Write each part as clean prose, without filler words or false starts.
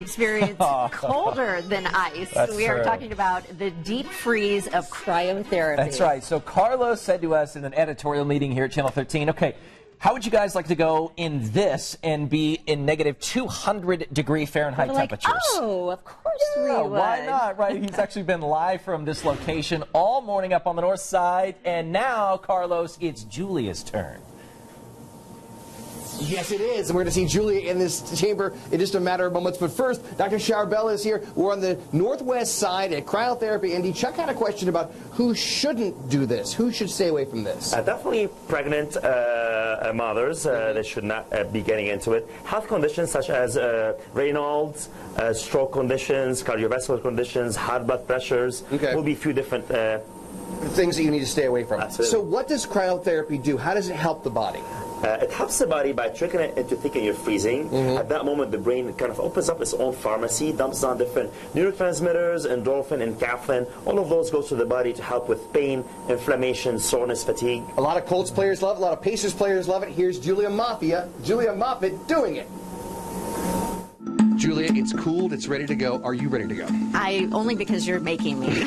Experience colder than ice. We are talking about the deep freeze of cryotherapy. That's right. So Carlos said to us in an editorial meeting here at Channel 13, okay, how would you guys like to go in this and be in negative 200-degree Fahrenheit temperatures? Oh, of course we would. Why not, right? He's actually been live from this location all morning up on the north side, and now, Carlos, it's Julia's turn. Yes, it is. And we're going to see Julia in this chamber in just a matter of moments. But first, Dr. Charbel is here. We're on the northwest side at Cryotherapy Indy. Chuck had a question about who shouldn't do this. Who should stay away from this? Definitely pregnant mothers. They should not be getting into it. Health conditions such as Raynaud's, stroke conditions, cardiovascular conditions, high blood pressures. Will be a few different things that you need to stay away from. Absolutely. So what does cryotherapy do? How does it help the body? It helps the body by tricking it into thinking you're freezing. At that moment, the brain kind of opens up its own pharmacy, dumps down different neurotransmitters, endorphin and caffeine. All of those go to the body to help with pain, inflammation, soreness, fatigue. A lot of Colts players love it. A lot of Pacers players love it. Here's Julia Moffitt doing it. Julia, it's cooled. It's ready to go. Are you ready to go? Only because you're making me.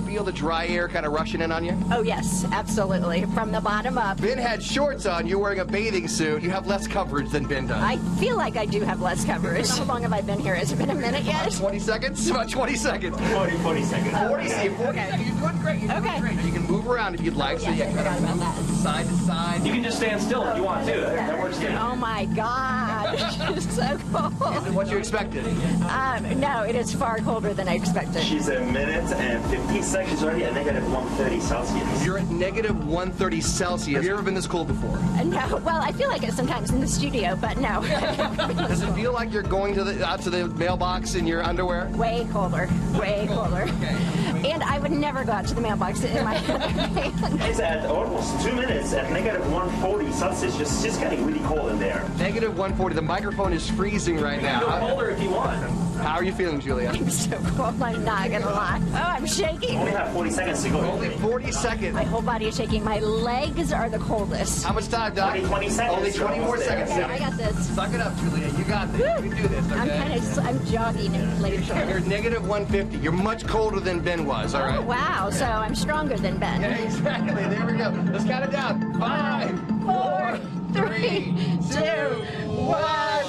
Feel the dry air kind of rushing in on you? Oh, yes, absolutely. From the bottom up. Ben had shorts on. You're wearing a bathing suit. You have less coverage than Ben does. I feel like I do have less coverage. How long have I been here? Has it been a minute yet? 20 seconds? About 20 seconds. 40 seconds. 40 seconds. Okay. You're doing great. You're doing great. You can move around if you'd like. So Yes, I forgot about that. Side to side. You can just stand still if you want to. That works too. Oh, my God. It's so cold. Is it what you expected? No, it is far colder than I expected. She's a minute and 15 seconds already at negative 130 Celsius. You're at negative 130 Celsius. Have you ever been this cold before? No, well, I feel like it sometimes in the studio, but no. Does it feel like you're going to out to the mailbox in your underwear? Way colder. Way colder. And I would never go out to the mailbox in my underpants. It's at almost 2 minutes at negative 140 Celsius. Just getting really cold in there. Negative 140. The microphone is freezing right now. Go colder if you want. How are you feeling, Julia? I'm so cold, I'm not going to lie. Oh, I'm shaking. Only have 40 seconds to go. Only 40 seconds. My whole body is shaking. My legs are the coldest. How much time, Doc? Only 20 seconds. Only 20 more seconds. Okay, I got this. Suck it up, Julia. You got this. You can do this, okay? I'm jogging in place. You're negative 150. You're much colder than Ben was, all right? Oh, wow. So I'm stronger than Ben. Yeah, exactly. There we go. Let's count it down. 5, 4, 3, 2, 1.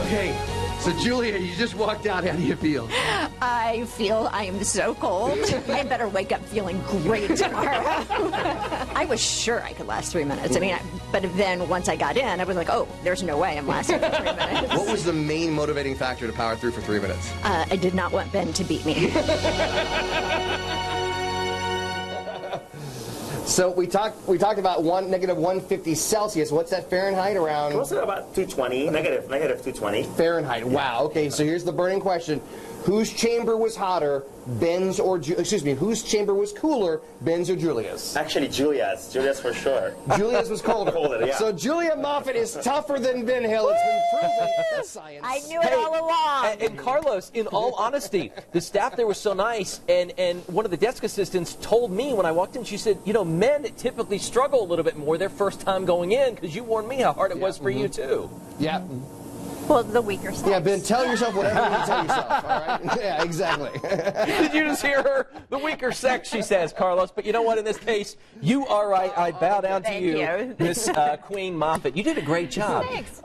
Okay. So, Julia, you just walked out. How do you feel? I feel I am so cold. I better wake up feeling great tomorrow. I was sure I could last 3 minutes. I mean, but then once I got in, I was like, oh, there's no way I'm lasting for 3 minutes. What was the main motivating factor to power through for 3 minutes? I did not want Ben to beat me. So we talked about negative 150 Celsius. What's that Fahrenheit around? Close to about 220, negative 220. Fahrenheit. Wow. Okay, so here's the burning question. Whose chamber was hotter, Ben's or whose chamber was cooler, Ben's or Julia's? Actually, Julia's. Julia's for sure. Julia's was colder. Colder, yeah. So Julia Moffitt is tougher than Ben Hill. It's been proven in science. I knew it all along. And Carlos, in all honesty, the staff there was so nice, and one of the desk assistants told me when I walked in, she said, you know, men typically struggle a little bit more their first time going in, because you warned me how hard it was for you, too. Yeah. Well, the weaker sex. Yeah, Ben, tell yourself whatever you need to tell yourself, all right? Yeah, exactly. Did you just hear her? The weaker sex, she says, Carlos. But you know what? In this case, you are right. I bow down to you, Miss Queen Moffitt. You did a great job. Thanks.